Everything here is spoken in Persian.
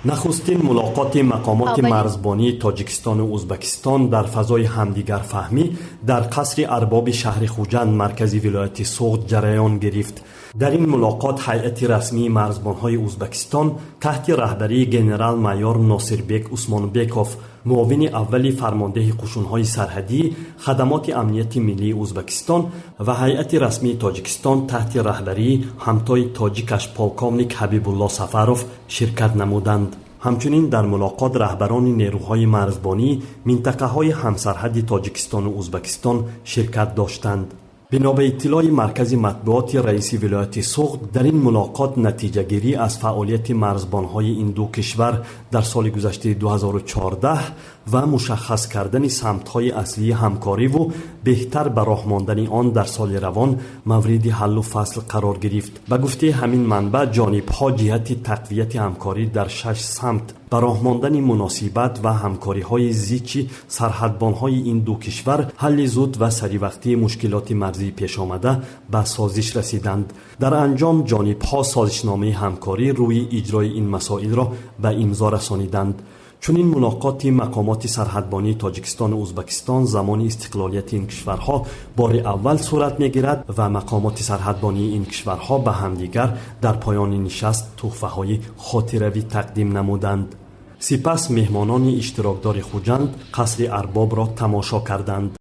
نخستین ملاقات مقامات مرزبانی تاجیکستان و ازبکستان در فضای همدیگر فهمی در قصر ارباب شهر خوجند مرکزی ولایت سوغد جریان گرفت. در این ملاقات هیئت رسمی مرزبان‌های ازبکستان تحت رهبری گنرال مایور ناصربک عثمانبکوف، معاون اول فرمانده قشون‌های سرحدی خدمات امنیت ملی ازبکستان و هیئت رسمی تاجیکستان تحت رهبری همتای تاجیکش پولکوونیک حبیب الله سفروف شرکت نمودند. همچنین در ملاقات رهبران نیروهای مرزبانی منطقه‌های همسرحدی تاجیکستان و ازبکستان شرکت داشتند. بنا به اطلاع مرکز مطبوعات رئیس ولایت سوغد، در این ملاقات نتیجه گیری از فعالیت مرزبان‌های این دو کشور در سال گذشته 2014 و مشخص کردن سمت‌های اصلی همکاری و بهتر به راه ماندن آن در سال روان مورد حل و فصل قرار گرفت. به گفته همین منبع، جانب‌ها جهت تقویت همکاری در 6 سمت به راه ماندن مناسبت و همکاری‌های زیچ سرحدبان‌های این دو کشور، حل زود و سریع مشکلات مرزی پیش آمده به سازش رسیدند. در انجام جانب‌ها سازشنامه همکاری روی اجرای این مسائل را به امضا رسانیدند. چون این ملاقات مقامات سرحدبانی تاجیکستان و ازبکستان زمان استقلالیت این کشورها بار اول صورت می‌گیرد و مقامات سرحدبانی این کشورها به همدیگر در پایان نشست تحفه‌های خاطروی تقدیم نمودند. سپس مهمانان اشتراکدار خوجند قصر ارباب را تماشا کردند.